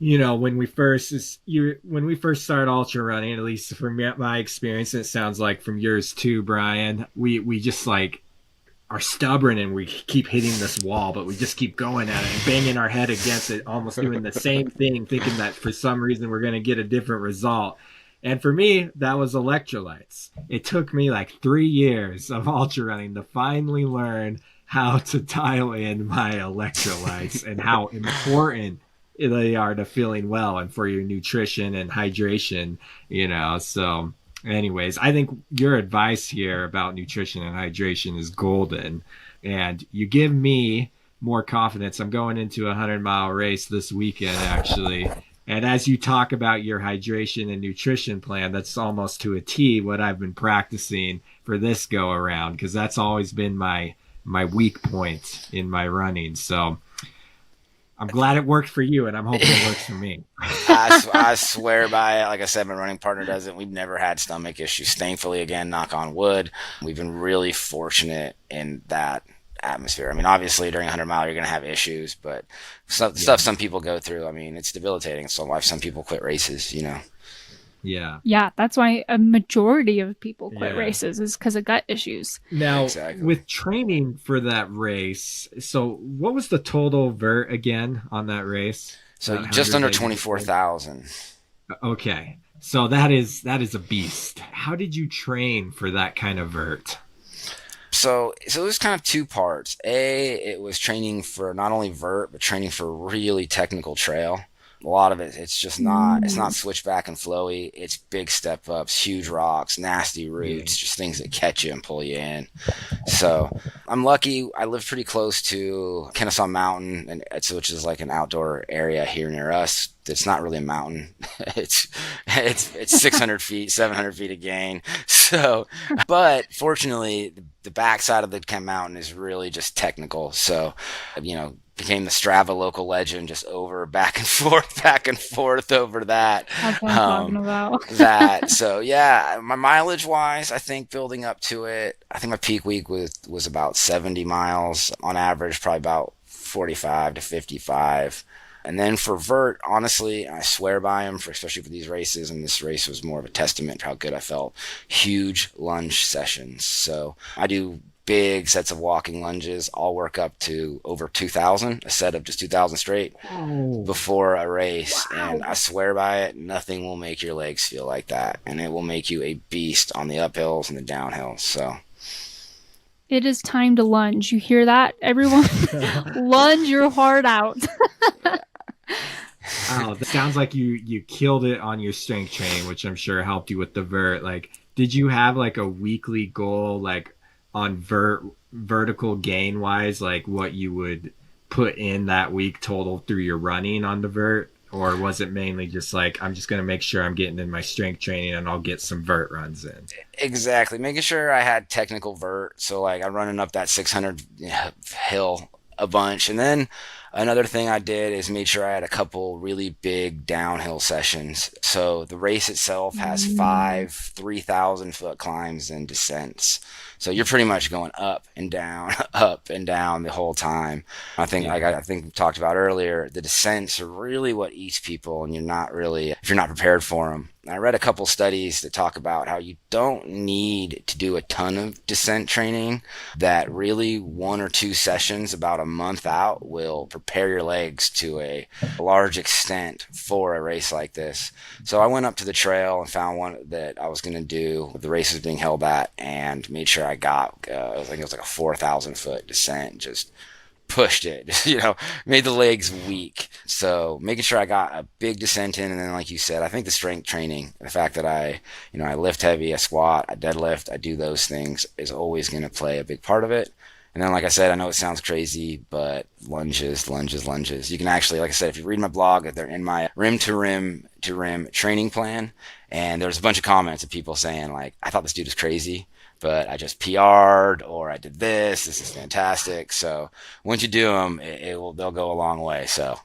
when we first started ultra running, at least from my experience, and it sounds like from yours too, Brian, we just like are stubborn and we keep hitting this wall, but we just keep going at it and banging our head against it, almost doing the same thing, thinking that for some reason we're going to get a different result. And for me, that was electrolytes. It took me like 3 years of ultra running to finally learn how to dial in my electrolytes and how important they are to feeling well and for your nutrition and hydration. So anyways, I think your advice here about nutrition and hydration is golden. And you give me more confidence. I'm going into a 100-mile race this weekend, actually. And as you talk about your hydration and nutrition plan, that's almost to a T what I've been practicing for this go around, because that's always been my weak point in my running. So I'm glad it worked for you, and I'm hoping it works for me. I swear by it. Like I said, my running partner does it. We've never had stomach issues. Thankfully, again, knock on wood, we've been really fortunate in that atmosphere. I mean, obviously during a 100 mile, you're going to have issues, but stuff some people go through, I mean, it's debilitating. So why some people quit races, you know? Yeah. Yeah, that's why a majority of people quit Yeah. races is because of gut issues. Now, Exactly. with training for that race, so what was the total vert again on that race? So That just 100 under that you 24,000. Okay. So that is a beast. How did you train for that kind of vert? So it was kind of two parts. It was training for not only vert, but training for really technical trail. A lot of it's just it's not switchback and flowy. It's big step ups, huge rocks, nasty roots, just things that catch you and pull you in. So I'm lucky. I live pretty close to Kennesaw Mountain, which is like an outdoor area here near us. It's not really a mountain. It's 600 feet, 700 feet of gain. So, but fortunately, the backside of the Kent Mountain is really just technical. So, became the Strava local legend, just back and forth over that. That's what I'm talking about. So yeah, my mileage wise, I think building up to it, I think my peak week was about 70 miles on average, probably about 45 to 55. And then for vert, honestly, I swear by him, especially for these races, and this race was more of a testament to how good I felt. Huge lunge sessions. So I do big sets of walking lunges. I'll work up to over 2,000, a set of just 2,000 straight before a race. Wow. And I swear by it, nothing will make your legs feel like that. And it will make you a beast on the uphills and the downhills. So it is time to lunge. You hear that, everyone? Lunge your heart out. Wow, that sounds like you killed it on your strength training, which I'm sure helped you with the vert. Like, did you have like a weekly goal, like on vertical gain wise, like what you would put in that week total through your running on the vert? Or was it mainly just like, I'm just going to make sure I'm getting in my strength training and I'll get some vert runs in? Exactly. Making sure I had technical vert. So like I'm running up that 600 hill a bunch. And then another thing I did is made sure I had a couple really big downhill sessions. So the race itself has 5 3,000 foot climbs and descents. So you're pretty much going up and down the whole time. I think, I think we talked about earlier, the descents are really what eats people, and if you're not prepared for them. I read a couple studies that talk about how you don't need to do a ton of descent training, that really 1 or 2 sessions about a month out will prepare your legs to a large extent for a race like this. So I went up to the trail and found one that I was going to do, the race was being held at, and made sure I got, I think it was like a 4,000 foot descent, just pushed it, made the legs weak. So making sure I got a big descent in. And then, like you said, I think the strength training, the fact that I lift heavy, I squat, I deadlift, I do those things is always going to play a big part of it. And then, like I said, I know it sounds crazy, but lunges. You can actually, like I said, if you read my blog, they're in my rim to rim training plan. And there's a bunch of comments of people saying like, I thought this dude was crazy, but I just PR'd, or I did this. This is fantastic. So once you do them, they'll go a long way. So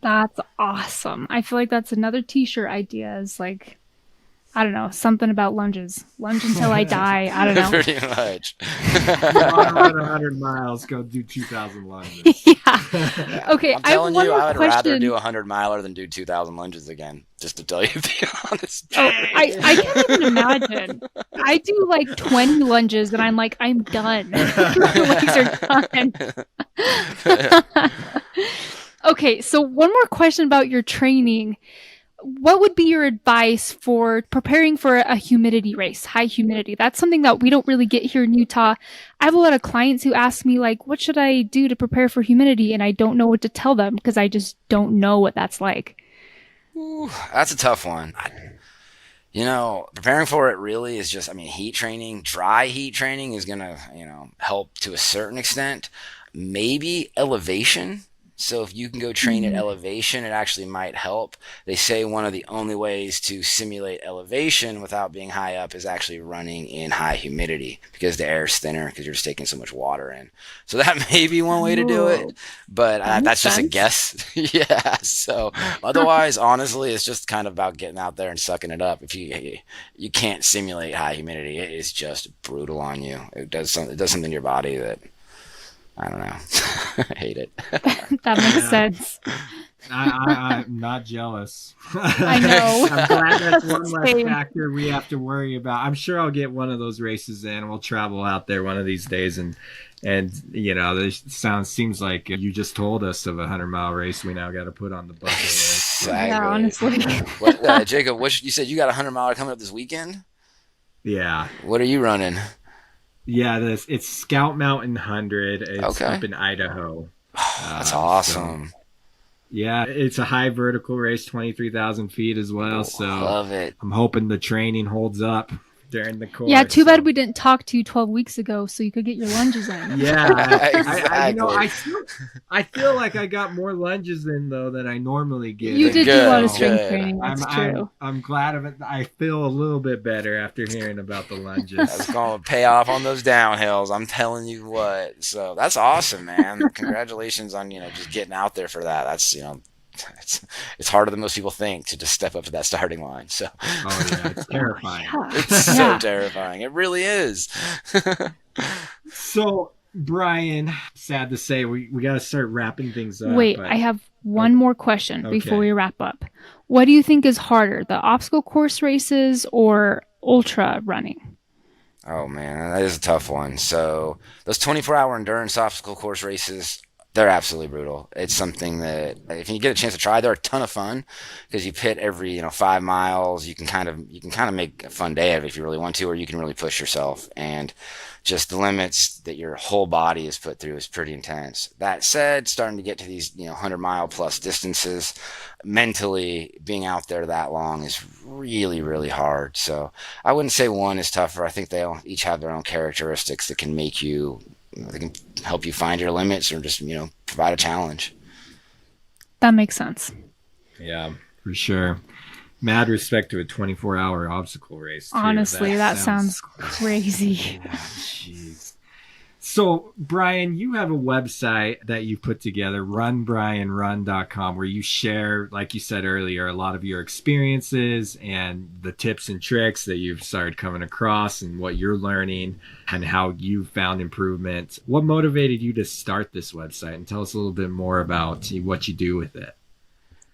That's awesome. I feel like that's another t-shirt idea, is like, I don't know, something about lunges. Lunge until I die. I don't know. Pretty much. Run 100 miles, go do 2,000 lunges. Yeah. Okay, I'm telling you, I would question. rather do a 100-miler than do 2,000 lunges again, just to tell you the honest Oh, truth. I can't even imagine. I do like 20 lunges and I'm like, I'm done. My legs are done. Okay, so one more question about your training. What would be your advice for preparing for a humidity race, high humidity? That's something that we don't really get here in Utah. I have a lot of clients who ask me, like, what should I do to prepare for humidity? And I don't know what to tell them because I just don't know what that's like. Ooh, that's a tough one. Preparing for it really is just, heat training. Dry heat training is going to, help to a certain extent. Maybe elevation So if you can go train at elevation, it actually might help. They say one of the only ways to simulate elevation without being high up is actually running in high humidity because the air is thinner because you're just taking so much water in. So that may be one way to do it, Whoa, but that makes that's just a sense. guess. Yeah. So otherwise, honestly, it's just kind of about getting out there and sucking it up. If you can't simulate high humidity, it is just brutal on you. It does something to your body that I don't know. I hate it. That makes Yeah. sense. I'm not jealous. I know. I'm glad that's one less Same. factor we have to worry about. I'm sure I'll get one of those races in. We'll travel out there one of these days, and this seems like you just told us of a 100-mile race we now got to put on the bucket list. Yeah, Exactly. honestly. What, Jacob? You said you got a 100 miler coming up this weekend? Yeah, What are you running? yeah. It's Scout Mountain 100. It's Okay, up in Idaho. that's So awesome. yeah, it's a high vertical race, 23,000 feet as well. So Love it. I'm hoping the training holds up during the Yeah, course. too bad So we didn't talk to you 12 weeks ago so you could get your lunges in. yeah, Exactly. I feel like I got more lunges in though than I normally get You in. did do a lot of Good, strength good. training, that's true. I'm glad of it. I feel a little bit better after hearing about the That's lunges. going to pay off on those downhills. I'm telling you what. So that's awesome, man. Congratulations on just getting out there for that. That's it's harder than most people think to just step up to that starting line. So Oh yeah, it's terrifying. Yeah. it's so Yeah. terrifying. It really is. So Brian, sad to say, we got to start wrapping things up. Wait, but I have one more question before Okay. we wrap up. What do you think is harder, the obstacle course races or ultra running? Oh man, that is a tough one. So those 24-hour endurance obstacle course races, they're absolutely brutal. It's something that if you get a chance to try, they're a ton of fun because you pit every 5 miles. You can kind of make a fun day of it if you really want to, or you can really push yourself. And just the limits that your whole body is put through is pretty intense. That said, starting to get to these 100-mile plus distances, mentally being out there that long is really really hard. So I wouldn't say one is tougher. I think they all each have their own characteristics that can make you, they can help you find your limits or just provide a challenge. That makes sense. Yeah, for sure. Mad respect to a 24-hour obstacle race. Too. Honestly, that sounds crazy. Yeah, jeez. So, Brian, you have a website that you put together, runbrianrun.com, where you share, like you said earlier, a lot of your experiences and the tips and tricks that you've started coming across and what you're learning and how you found improvement. What motivated you to start this website? And tell us a little bit more about what you do with it.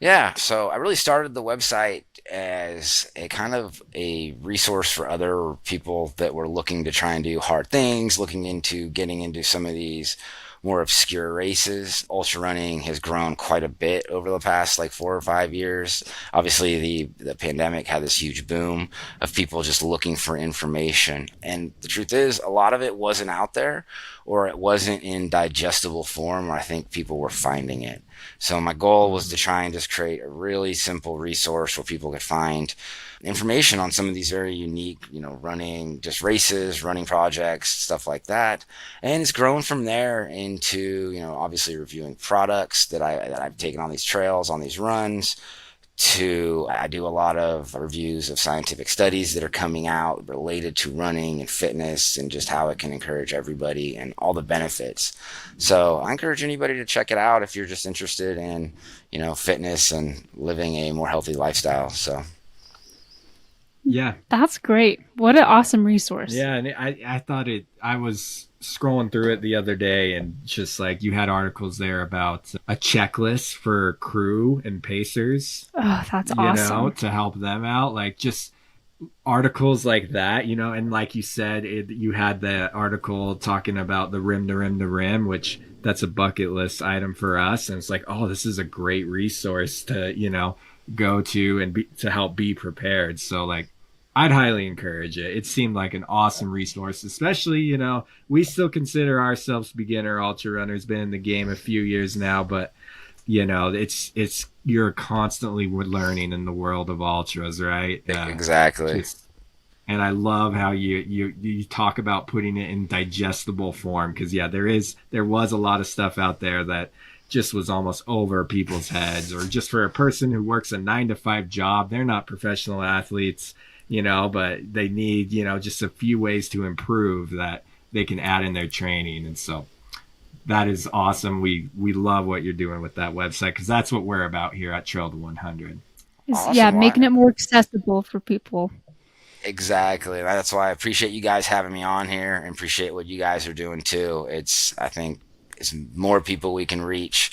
Yeah, so I really started the website as a kind of a resource for other people that were looking to try and do hard things, looking into getting into some of these more obscure races. Ultra running has grown quite a bit over the past like 4 or 5 years. Obviously, the pandemic had this huge boom of people just looking for information. And the truth is, a lot of it wasn't out there or it wasn't in digestible form where I think people were finding it. So my goal was to try and just create a really simple resource where people could find information on some of these very unique, running just races, running projects, stuff like that. And it's grown from there into, obviously reviewing products that I've taken on these trails, on these runs. I do a lot of reviews of scientific studies that are coming out related to running and fitness and just how it can encourage everybody and all the benefits. So I encourage anybody to check it out if you're just interested in, fitness and living a more healthy lifestyle. So Yeah. That's great. What an awesome resource. Yeah, and I thought I was scrolling through it the other day and just like you had articles there about a checklist for crew and pacers, Oh, that's awesome. to help them out. Like just articles like that, and like you said, you had the article talking about the rim to rim to rim, which that's a bucket list item for us. And it's like, oh, this is a great resource to, go to and to help be prepared. So like, I'd highly encourage it. It seemed like an awesome resource, especially, we still consider ourselves beginner ultra runners, been in the game a few years now, but it's you're constantly learning in the world of ultras, right? exactly. And I love how you talk about putting it in digestible form because there was a lot of stuff out there that just was almost over people's heads, or just for a person who works a 9 to 5 job. They're not professional athletes, but they need, just a few ways to improve that they can add in their training. And so that is awesome. We love what you're doing with that website, because that's what we're about here at Trail to 100. Awesome. Yeah, making it more accessible for people. Exactly. That's why I appreciate you guys having me on here, and appreciate what you guys are doing too. I think it's more people we can reach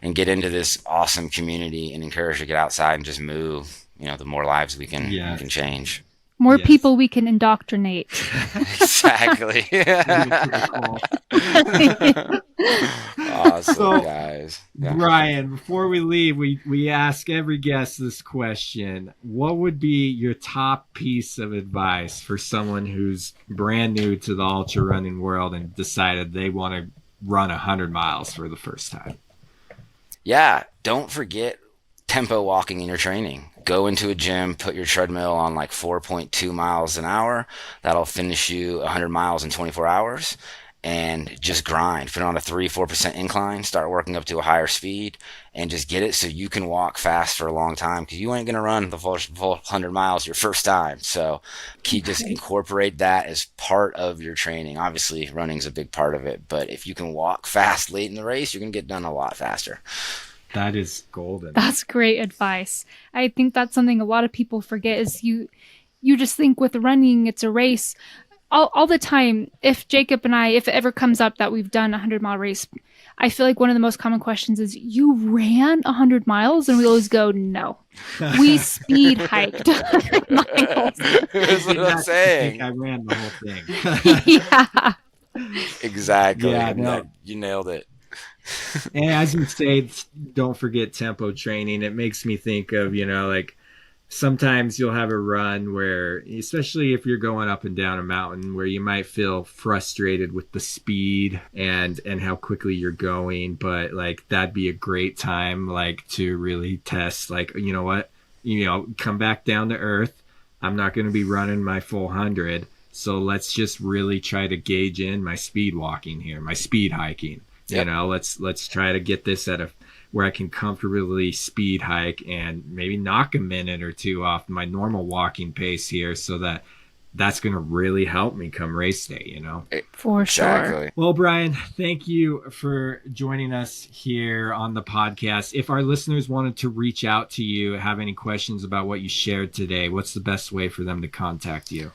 and get into this awesome community and encourage to get outside and just move. The more lives we can change. More people we can indoctrinate. Exactly. Awesome, So, guys. Bryan, before we leave, we ask every guest this question. What would be your top piece of advice for someone who's brand new to the ultra running world and decided they want to run 100 miles for the first time? Yeah, don't forget tempo walking in your training. Go into a gym, put your treadmill on like 4.2 miles an hour. That'll finish you 100 miles in 24 hours. And just grind. Put on a 3-4% incline. Start working up to a higher speed, and just get it so you can walk fast for a long time, because you ain't gonna run the full 100 miles your first time. So just incorporate that as part of your training. Obviously, running's a big part of it, but if you can walk fast late in the race, you're gonna get done a lot faster. That is golden. That's great advice. I think that's something a lot of people forget, is you just think with running it's a race. All the time, if Jacob and I, if it ever comes up that we've done a 100-mile race, I feel like one of the most common questions is, you ran 100 miles? And we always go, no. We speed hiked 100 miles. That's what I'm saying. I ran the whole thing. Yeah. Exactly. Yeah, no. You nailed it. And as you say, don't forget tempo training. It makes me think of, like, sometimes you'll have a run where, especially if you're going up and down a mountain, where you might feel frustrated with the speed and how quickly you're going, but like that'd be a great time like to really test, like, come back down to earth. I'm not going to be running my full 100, so let's just really try to gauge in my speed walking here, my speed hiking. Yep. Let's try to get this at where I can comfortably speed hike and maybe knock a minute or two off my normal walking pace here, so that's going to really help me come race day, For Exactly. sure. Well, Bryan, thank you for joining us here on the podcast. If our listeners wanted to reach out to you, have any questions about what you shared today, what's the best way for them to contact you?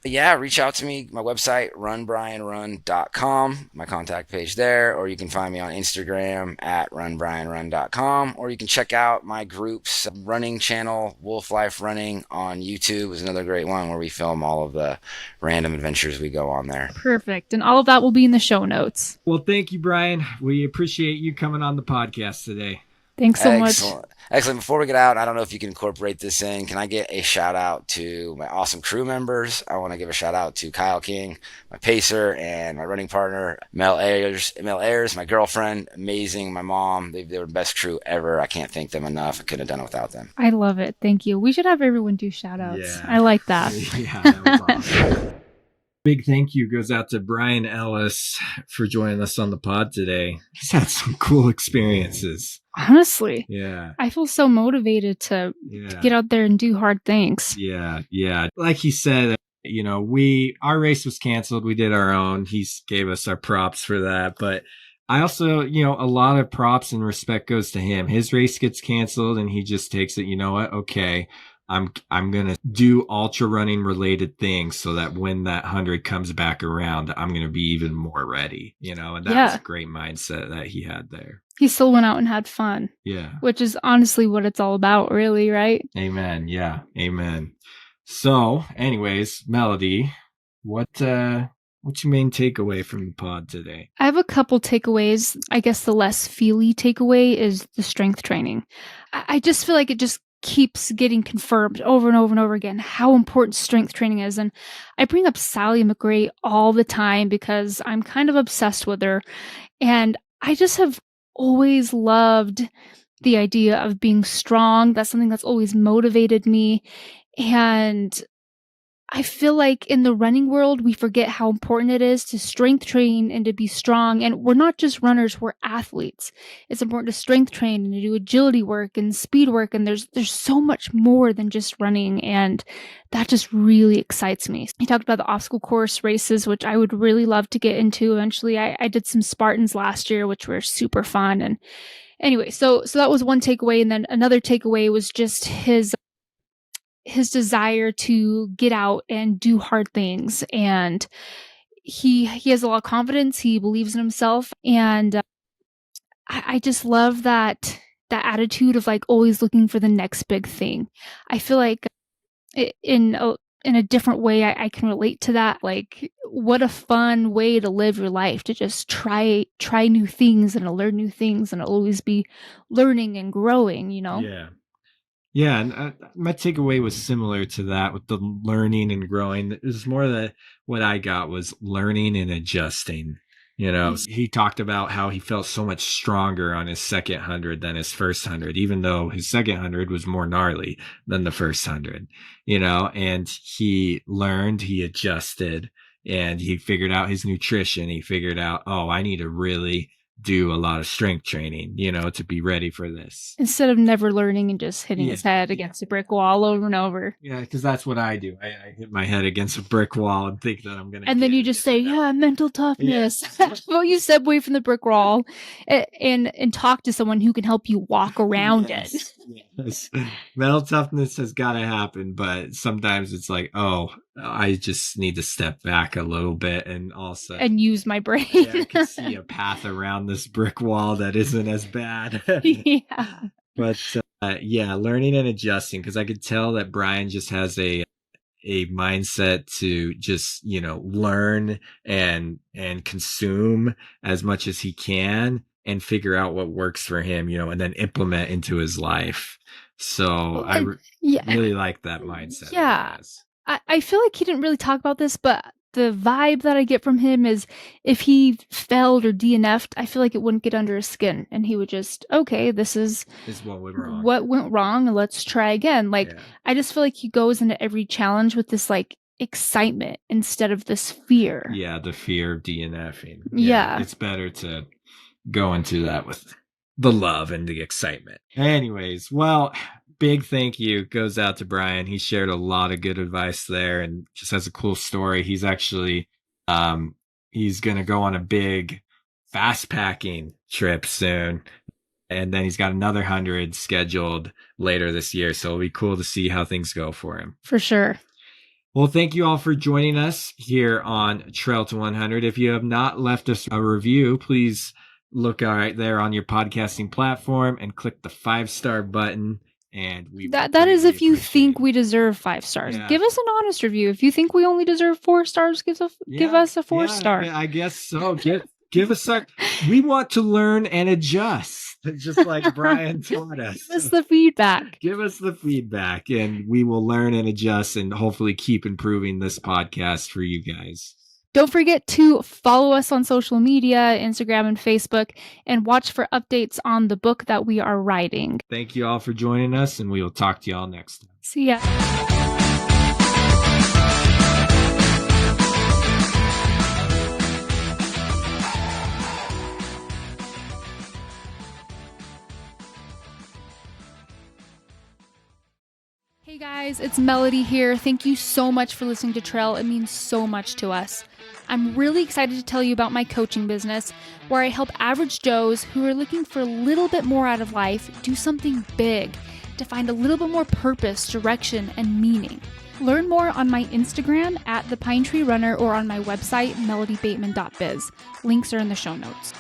Yeah, reach out to me. My website, runbryanrun.com, my contact page there, or you can find me on Instagram at runbryanrun.com, or you can check out my group's running channel, Wolf Life Running, on YouTube is another great one where we film all of the random adventures we go on there. Perfect. And all of that will be in the show notes. Well, thank you, Bryan. We appreciate you coming on the podcast today. Thanks so much. Excellent. Before we get out, I don't know if you can incorporate this in. Can I get a shout out to my awesome crew members? I want to give a shout out to Kyle King, my pacer, and my running partner, Mel Ayers, my girlfriend, amazing, my mom. They were the best crew ever. I can't thank them enough. I couldn't have done it without them. I love it. Thank you. We should have everyone do shout outs. Yeah. I like that. Yeah, that was awesome. Big thank you goes out to Bryan Ellis for joining us on the pod today. He's had some cool experiences. Honestly. Yeah. I feel so motivated to get out there and do hard things. Yeah. Like he said, our race was canceled. We did our own. He gave us our props for that. But I also, a lot of props and respect goes to him. His race gets canceled and he just takes it, okay, I'm going to do ultra running related things so that when that 100 comes back around, I'm going to be even more ready, and that was a great mindset that he had there. He still went out and had fun. Yeah. Which is honestly what it's all about, really, right? Amen. Yeah. Amen. So anyways, Melody, what's your main takeaway from the pod today? I have a couple takeaways. I guess the less feely takeaway is the strength training. I just feel like it just keeps getting confirmed over and over and over again how important strength training is. And I bring up Sally McRae all the time because I'm kind of obsessed with her. And I just have always loved the idea of being strong. That's something that's always motivated me. And I feel like in the running world, we forget how important it is to strength train and to be strong. And we're not just runners, we're athletes. It's important to strength train and to do agility work and speed work. And there's so much more than just running. And that just really excites me. He talked about the obstacle course races, which I would really love to get into eventually. I did some Spartans last year, which were super fun. And anyway, so that was one takeaway. And then another takeaway was just his desire to get out and do hard things. And he has a lot of confidence. He believes in himself. And I just love that attitude of like always looking for the next big thing. I feel like in a different way, I can relate to that. Like, what a fun way to live your life, to just try new things and to learn new things and always be learning and growing, Yeah. Yeah, and my takeaway was similar to that with the learning and growing. It was more that what I got was learning and adjusting. He talked about how he felt so much stronger on his second 100 than his first 100, even though his second 100 was more gnarly than the first 100, and he learned, he adjusted, and he figured out his nutrition. He figured out, oh, I need to really do a lot of strength training, to be ready for this. Instead of never learning and just hitting his head against a brick wall over and over. Yeah, because that's what I do. I hit my head against a brick wall and think that I'm going to. And then you just say, mental toughness. Well, you step away from the brick wall and talk to someone who can help you walk around it. Yes. Mental toughness has got to happen, but sometimes it's like, oh, I just need to step back a little bit and also use my brain. I can see a path around this brick wall that isn't as bad. Yeah. But learning and adjusting, because I could tell that Bryan just has a mindset to just, learn and consume as much as he can and figure out what works for him, and then implement into his life. So I really like that mindset. Yeah. I feel like he didn't really talk about this, but the vibe that I get from him is if he failed or DNF'd, I feel like it wouldn't get under his skin. And he would just, okay, this is what went wrong. What went wrong, and let's try again. Like, I just feel like he goes into every challenge with this like excitement instead of this fear. Yeah, the fear of DNFing. Yeah. It's better to go into that with the love and the excitement. Anyways, well, big thank you goes out to Bryan. He shared a lot of good advice there and just has a cool story. He's actually, he's going to go on a big fast packing trip soon. And then he's got another 100 scheduled later this year. So it'll be cool to see how things go for him. For sure. Well, thank you all for joining us here on Trail to 100. If you have not left us a review, please look right there on your podcasting platform and click the 5-star button. And that is if you think we deserve 5 stars. Yeah. Give us an honest review. If you think we only deserve 4 stars, give us a 4-star. I guess so. Give us we want to learn and adjust, just like Bryan taught us. Give us the feedback. Give us the feedback, and we will learn and adjust and hopefully keep improving this podcast for you guys. Don't forget to follow us on social media, Instagram and Facebook, and watch for updates on the book that we are writing. Thank you all for joining us, and we will talk to you all next time. See ya. Hey guys, it's Melody here. Thank you so much for listening to Trail. It means so much to us. I'm really excited to tell you about my coaching business, where I help average Joes who are looking for a little bit more out of life do something big, to find a little bit more purpose, direction, and meaning. Learn more on my Instagram @ThePineTreeRunner or on my website, melodybateman.biz. Links are in the show notes.